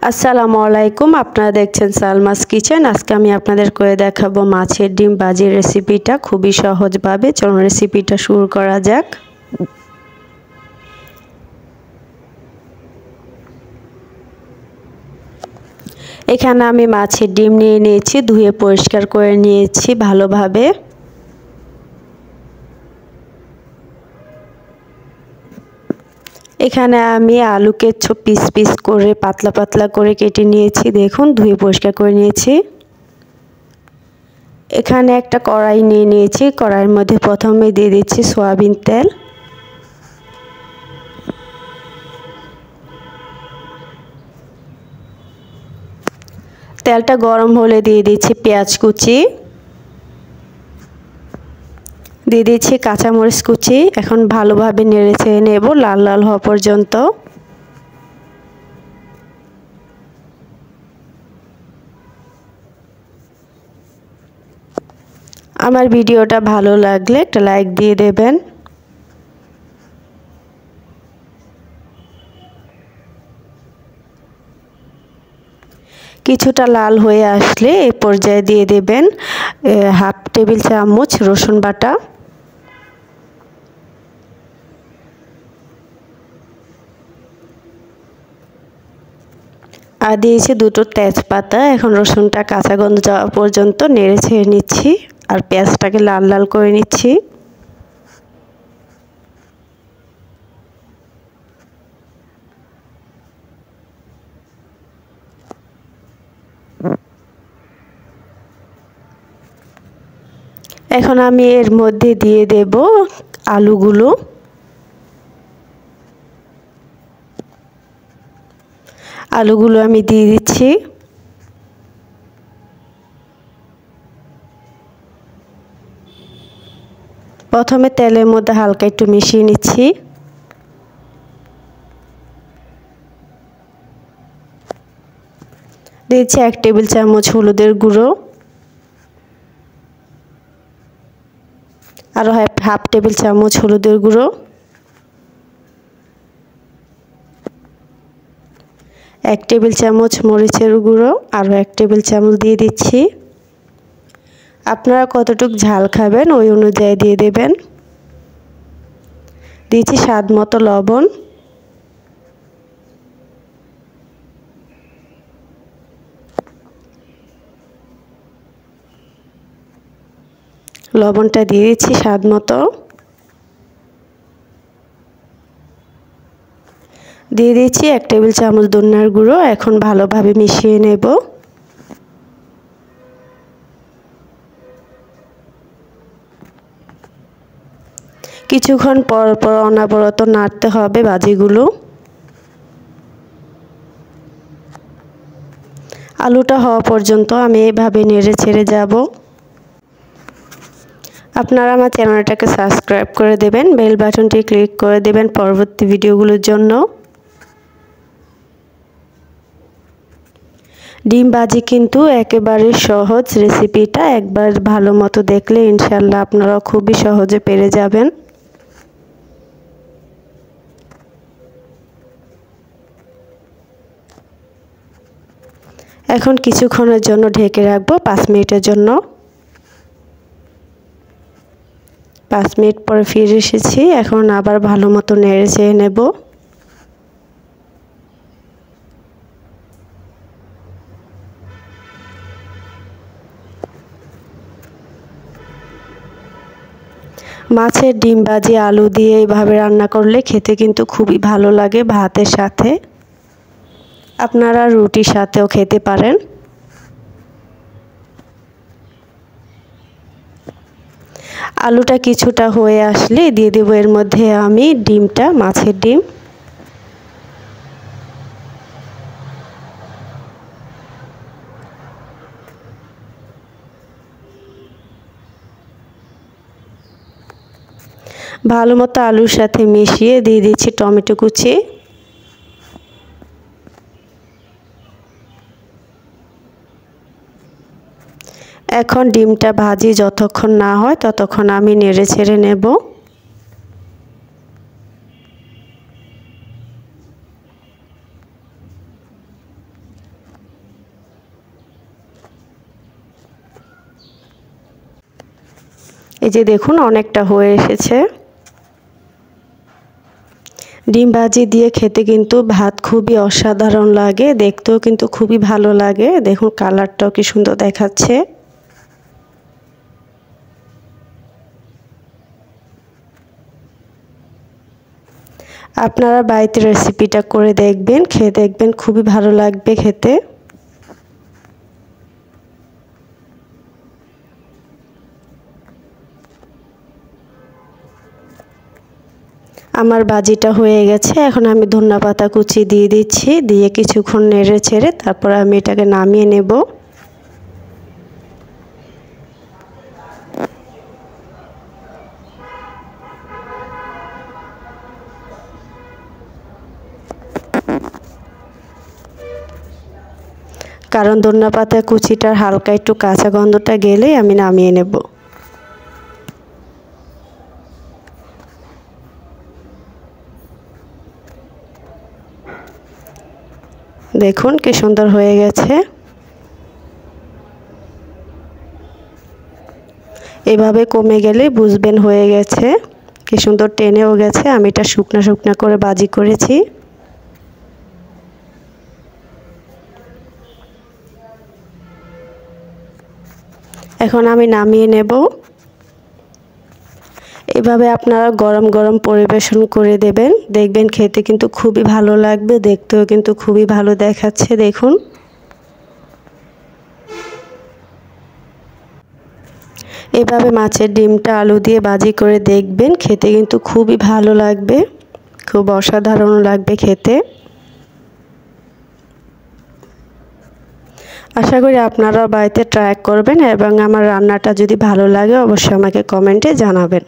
আসসালামু আলাইকুম, আপনারা দেখছেন সালমাস কিচেন। আজকে আমি আপনাদের করে দেখাবো মাছের ডিম ভাজির রেসিপিটা খুবই সহজভাবে। চলুন রেসিপিটা শুরু করা যাক। এখানে আমি মাছের ডিম নিয়ে নিয়েছি, ধুয়ে পরিষ্কার করে নিয়েছি ভালোভাবে। এখানে আমি আলুকে পিস পিস করে পাতলা পাতলা করে কেটে নিয়েছি, দেখুন ধুয়ে পরিষ্কার করে নিয়েছি। এখানে একটা কড়াই নিয়ে নিয়েছি, কড়াইয়ের মধ্যে প্রথমে দিয়ে দিচ্ছি সয়াবিন তেল। তেলটা গরম হলে দিয়ে দিচ্ছি পেঁয়াজ কুচি, দিয়ে দিচ্ছি কাঁচামরিচ কুচি। এখন ভালোভাবে নেড়ে চেড়ে নেব লাল লাল হওয়া পর্যন্ত। আমার ভিডিওটা ভালো লাগলে একটা লাইক দিয়ে দেবেন। কিছুটা লাল হয়ে আসলে এই পর্যায়ে দিয়ে দেবেন হাফ টেবিল চামচ রসুন বাটা, আর দিয়েছি দুটো তেজপাতা। এখন রসুনটা কাঁচা গন্ধ যাওয়া পর্যন্ত নেড়ে ছেড়ে নিচ্ছি আর পেঁয়াজটাকে লাল লাল করে নিচ্ছি। এখন আমি এর মধ্যে দিয়ে দেব আলুগুলো। আলুগুলো আমি দিয়ে দিচ্ছি। প্রথমে তেলের মধ্যে হালকা একটু মিশিয়ে নিচ্ছি। দিচ্ছি 1 টেবিল চামচ হলুদের গুঁড়ো, আরও হাফ টেবিল চামচ হলুদের গুঁড়ো, 1 টেবিল চামচ মরিচের গুঁড়ো, আরও 1 টেবিল চামচ দিয়ে দিচ্ছি। আপনারা কতটুকু ঝাল খাবেন ওই অনুযায়ী দিয়ে দেবেন। দিয়েছি স্বাদ মতো লবণ। লবণটা দিয়ে দিচ্ছি স্বাদ মতো। দিয়ে দিচ্ছি 1 টেবিল চামচ ধনিয়ার গুঁড়ো। এখন ভালোভাবে মিশিয়ে নেব। কিছুক্ষণ পর পর অনবরত নাড়তে হবে ভাজিগুলো। আলুটা হওয়া পর্যন্ত আমি এভাবে নেড়ে ছেড়ে যাব। আপনারা আমার চ্যানেলটাকে সাবস্ক্রাইব করে দেবেন, বেল বাটনটি ক্লিক করে দেবেন পরবর্তী ভিডিওগুলোর জন্য। ডিম ভাজি কিন্তু একেবারে সহজ রেসিপিটা, একবার ভালো মতো দেখলে ইনশাল্লাহ আপনারা খুবই সহজে পেরে যাবেন। এখন কিছুক্ষণের জন্য ঢেকে রাখবো 5 মিনিটের জন্য। 5 মিনিট পরে ফিরে এসেছি। এখন আবার ভালো মতো নেড়ে চেড়ে নেব। মাছের ডিম ভাজি আলু দিয়ে এইভাবে রান্না করলে খেতে কিন্তু খুবই ভালো লাগে ভাতের সাথে। আপনারা রুটির সাথেও খেতে পারেন। আলুটা কিছুটা হয়ে আসলে দিয়ে দেব এর মধ্যে আমি ডিমটা, মাছের ডিম। ভালো মতো আলুর সাথে মিশিয়ে দিয়ে দিচ্ছি টমেটো কুচি। এখন ডিমটা ভাজি যতক্ষণ না হয় ততক্ষণ আমি নেড়ে ছেড়ে নেব। এই যে দেখুন অনেকটা হয়ে এসেছে। ডিম ভাজি দিয়ে খেতে কিন্তু ভাত খুবই অসাধারণ লাগে, দেখতেও কিন্তু খুবই ভালো লাগে। দেখুন কালারটাও কি সুন্দর দেখাচ্ছে। আপনারা বাড়িতে রেসিপিটা করে দেখবেন, খেয়ে দেখবেন খুবই ভালো লাগবে খেতে। আমার ভাজিটা হয়ে গেছে। এখন আমি ধনেপাতা কুচি দিয়ে দিচ্ছি, দিয়ে কিছুক্ষণ নেড়ে ছেড়ে তারপর আমি এটাকে নামিয়ে নেব। কারণ ধনেপাতা কুচিটার হালকা একটু কাঁচা গন্ধটা গেলেই আমি নামিয়ে নেব। দেখুন কি সুন্দর হয়ে গেছে। এভাবে কমে গেলে বুঝবেন হয়ে গেছে। কি সুন্দর টেনেও গেছে। আমি এটা শুকনা শুকনা করে ভাজি করেছি। এখন আমি নামিয়ে নেব। এভাবে আপনারা গরম গরম পরিবেশন করে দেবেন, দেখবেন খেতে কিন্তু খুবই ভালো লাগবে, দেখতেও কিন্তু খুবই ভালো দেখাচ্ছে। দেখুন এভাবে মাছের ডিমটা আলু দিয়ে ভাজি করে দেখবেন, খেতে কিন্তু খুবই ভালো লাগবে, খুব অসাধারণ লাগবে খেতে। আশা করি আপনারাও বাড়িতে ট্রাই করবেন এবং আমার রান্নাটা যদি ভালো লাগে অবশ্যই আমাকে কমেন্টে জানাবেন।